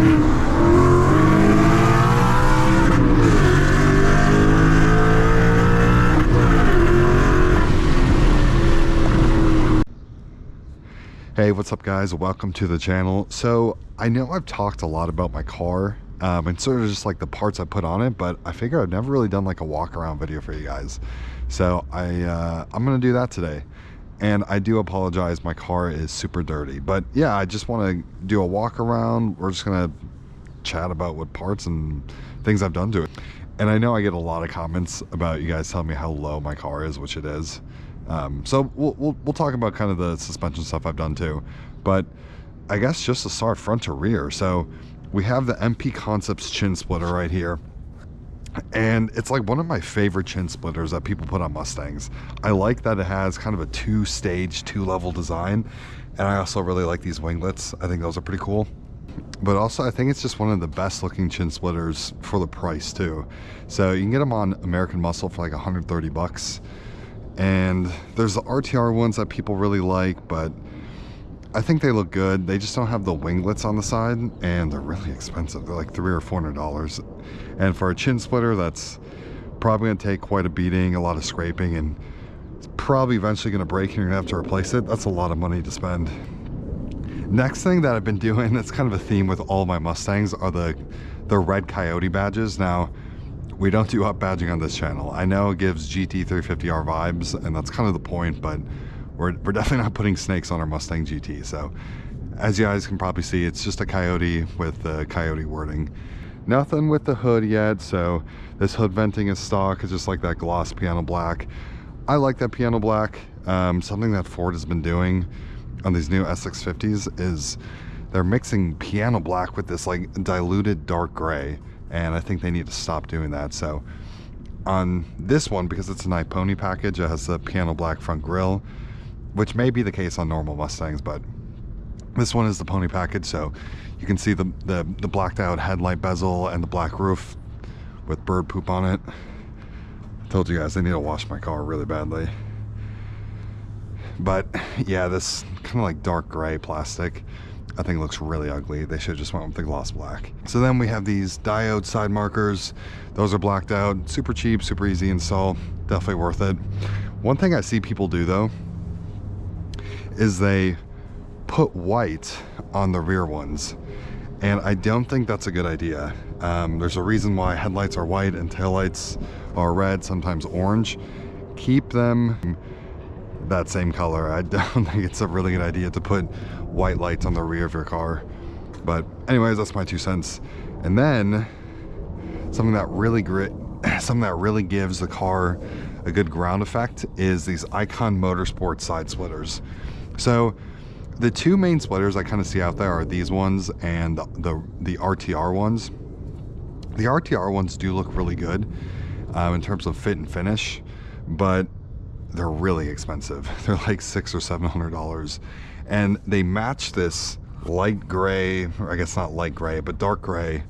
Hey, what's up guys? Welcome to the channel. So I know I've talked a lot about my car and sort of just like the parts I put on it, but I figure I've never really done like a walk around video for you guys. So I'm gonna do that today. And I do apologize, my car is super dirty, but yeah, I just want to do a walk around. We're just gonna chat about what parts and things I've done to it. And I know I get a lot of comments about you guys telling me how low my car is, which it is. So we'll talk about kind of the suspension stuff I've done too, but I guess just to start front to rear. So we have the MP Concepts chin splitter right here, and it's like one of my favorite chin splitters that people put on Mustangs. I like that it has kind of a two-stage, two-level design, and I also really like these winglets. I think those are pretty cool. But also I think it's just one of the best looking chin splitters for the price too. So you can get them on American Muscle for like 130 bucks. And there's the RTR ones that people really like, but I think they look good. They just don't have the winglets on the side, and they're really expensive. They're like $300 or $400. And for a chin splitter, that's probably gonna take quite a beating, a lot of scraping, and it's probably eventually gonna break and you're gonna have to replace it. That's a lot of money to spend. Next thing that I've been doing, that's kind of a theme with all my Mustangs, are the red coyote badges. Now, we don't do up badging on this channel. I know it gives GT350R vibes, and that's kind of the point, but we're definitely not putting snakes on our Mustang GT. So as you guys can probably see, it's just a coyote with the coyote wording. Nothing with the hood yet, so this hood venting is stock. It's just like that gloss piano black. I like that piano black. Something that Ford has been doing on these new S650s is they're mixing piano black with this like diluted dark gray. And I think they need to stop doing that. So on this one, because it's an iPony package, it has the piano black front grille, which may be the case on normal Mustangs, but this one is the pony package. So you can see the blacked out headlight bezel and the black roof with bird poop on it. I told you guys I need to wash my car really badly. But yeah, this kind of like dark gray plastic, I think it looks really ugly. They should have just went with the gloss black. So then we have these diode side markers. Those are blacked out, super cheap, super easy install, definitely worth it. One thing I see people do though, is they put white on the rear ones. And I don't think that's a good idea. There's a reason why headlights are white and taillights are red, sometimes orange. Keep them that same color. I don't think it's a really good idea to put white lights on the rear of your car. But anyways, that's my 2 cents. And then something that really gives the car a good ground effect is these Icon Motorsport side splitters. So the two main splitters I kind of see out there are these ones and the RTR ones. The RTR ones do look really good in terms of fit and finish, but they're really expensive. They're like $600 or $700, and they match this light gray, or I guess not light gray, but dark gray,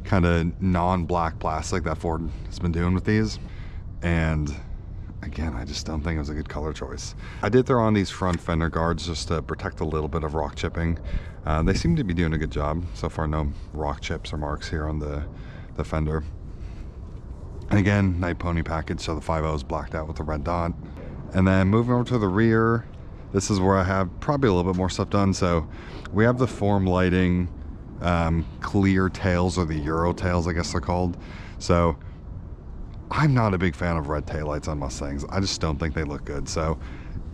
kind of non-black plastic that Ford has been doing with these. And again, I just don't think it was a good color choice. I did throw on these front fender guards just to protect a little bit of rock chipping. They seem to be doing a good job so far. No rock chips or marks here on the fender. And again, night pony package, so the 5.0 is blacked out with the red dot. And then moving over to the rear, this is where I have probably a little bit more stuff done. So we have the form lighting, clear tails, or the Euro tails, I guess they're called. So I'm not a big fan of red taillights on Mustangs. I just don't think they look good. So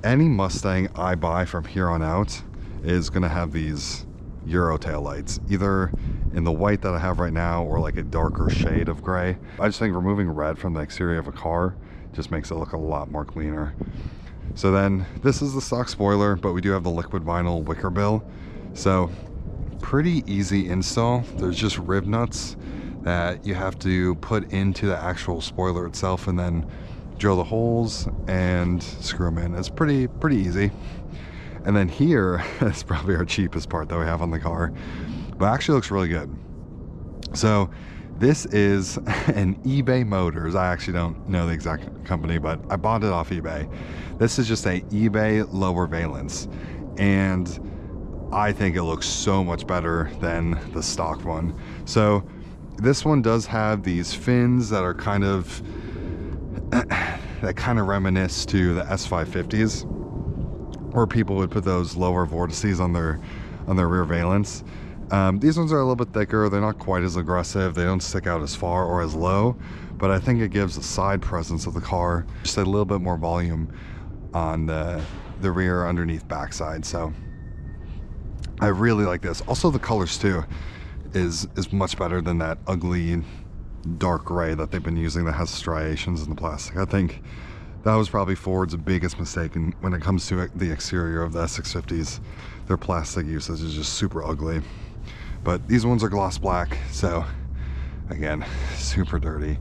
any Mustang I buy from here on out is gonna have these Euro taillights, either in the white that I have right now or like a darker shade of gray. I just think removing red from the exterior of a car just makes it look a lot more cleaner. So then this is the stock spoiler, but we do have the liquid vinyl wicker bill. So pretty easy install. There's just rib nuts that you have to put into the actual spoiler itself and then drill the holes and screw them in. It's pretty easy. And then here is probably our cheapest part that we have on the car, but actually looks really good. So this is an eBay Motors. I actually don't know the exact company, but I bought it off eBay. This is just a eBay lower valence. And I think it looks so much better than the stock one. So this one does have these fins that are kind of that kind of reminisce to the S550s, where people would put those lower vortices on their rear valence. These ones are a little bit thicker. They're not quite as aggressive. They don't stick out as far or as low, but I think it gives the side presence of the car just a little bit more volume on the rear underneath backside. So I really like this. Also, the colors too is much better than that ugly dark gray that they've been using that has striations in the plastic. I think that was probably Ford's biggest mistake when it comes to the exterior of the S650s. Their plastic usage is just super ugly. But these ones are gloss black, so again, super dirty.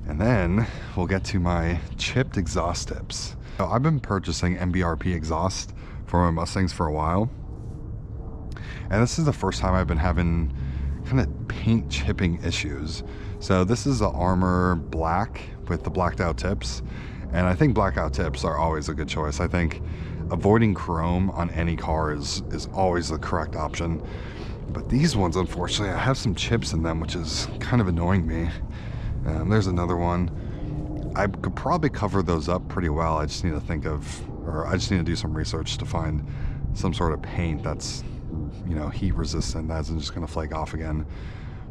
And then we'll get to my chipped exhaust tips. So I've been purchasing MBRP exhaust for my Mustangs for a while, and this is the first time I've been having kind of paint chipping issues. So this is the Armor Black with the blacked out tips, and I think blacked out tips are always a good choice. I think avoiding chrome on any car is always the correct option. But these ones, unfortunately, I have some chips in them, which is kind of annoying me. There's another one. I could probably cover those up pretty well. I just need to I just need to do some research to find some sort of paint that's, you know, heat resistant, that isn't just gonna flake off again.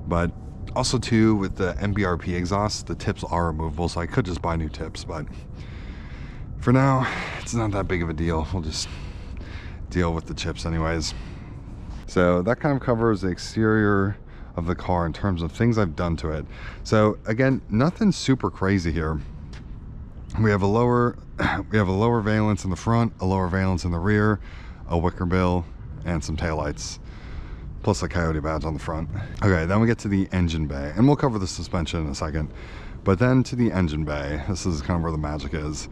But also too, with the MBRP exhaust, the tips are removable, so I could just buy new tips, but for now, it's not that big of a deal. We'll just deal with the chips anyways. So that kind of covers the exterior of the car in terms of things I've done to it. So again, nothing super crazy here. We have a lower valence in the front, a lower valence in the rear, a wicker bill, and some taillights, plus a coyote badge on the front. Okay, then we get to the engine bay, and we'll cover the suspension in a second. But then to the engine bay, this is kind of where the magic is.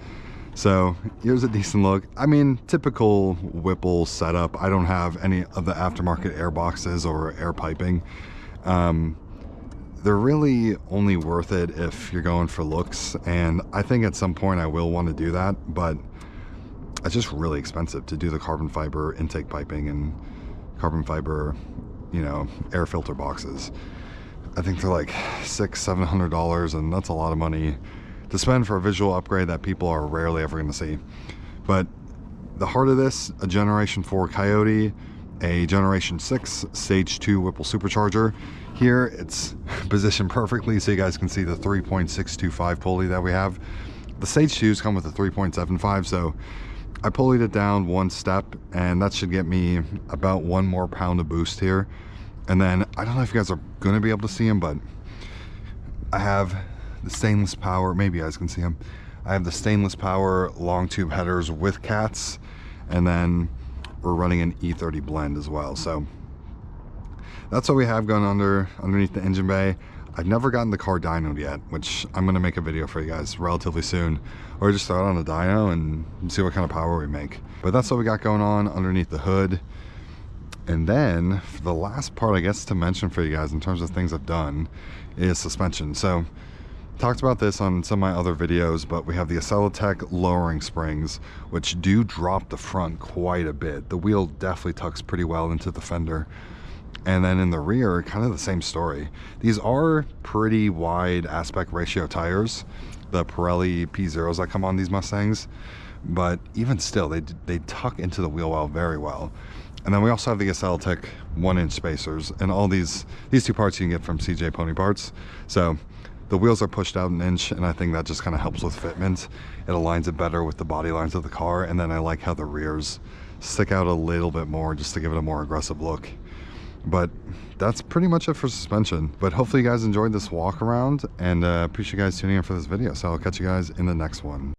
So here's a decent look. I mean, typical Whipple setup. I don't have any of the aftermarket air boxes or air piping. They're really only worth it if you're going for looks, and I think at some point I will want to do that, but it's just really expensive to do the carbon fiber intake piping and carbon fiber, you know, air filter boxes. I think they're like $600–700, and that's a lot of money to spend for a visual upgrade that people are rarely ever going to see. But the heart of this, a Generation 4 Coyote, a Generation 6 Stage 2 Whipple supercharger. Here it's positioned perfectly so you guys can see the 3.625 pulley that we have. The Stage 2s come with a 3.75, so I pulleyed it down one step, and that should get me about 1 more pound of boost here. And then I don't know if you guys are going to be able to see them, but I have the stainless power, maybe you guys can see them. I have the stainless power long tube headers with cats, and then we're running an E30 blend as well. So that's what we have going underneath the engine bay. I've never gotten the car dynoed yet, which I'm going to make a video for you guys relatively soon, or just throw it on a dyno and see what kind of power we make. But that's what we got going on underneath the hood. And then for the last part, I guess, to mention for you guys in terms of things I've done is suspension. So talked about this on some of my other videos, but we have the Accelotech lowering springs, which do drop the front quite a bit. The wheel definitely tucks pretty well into the fender. And then in the rear, kind of the same story. These are pretty wide aspect ratio tires, the Pirelli P0s that come on these Mustangs, but even still, they tuck into the wheel well very well. And then we also have the Accelotech 1-inch spacers, and all these two parts you can get from CJ Pony Parts. So the wheels are pushed out 1 inch, and I think that just kind of helps with fitment. It aligns it better with the body lines of the car, and then I like how the rears stick out a little bit more just to give it a more aggressive look. But that's pretty much it for suspension. But hopefully you guys enjoyed this walk around, and appreciate you guys tuning in for this video. So I'll catch you guys in the next one.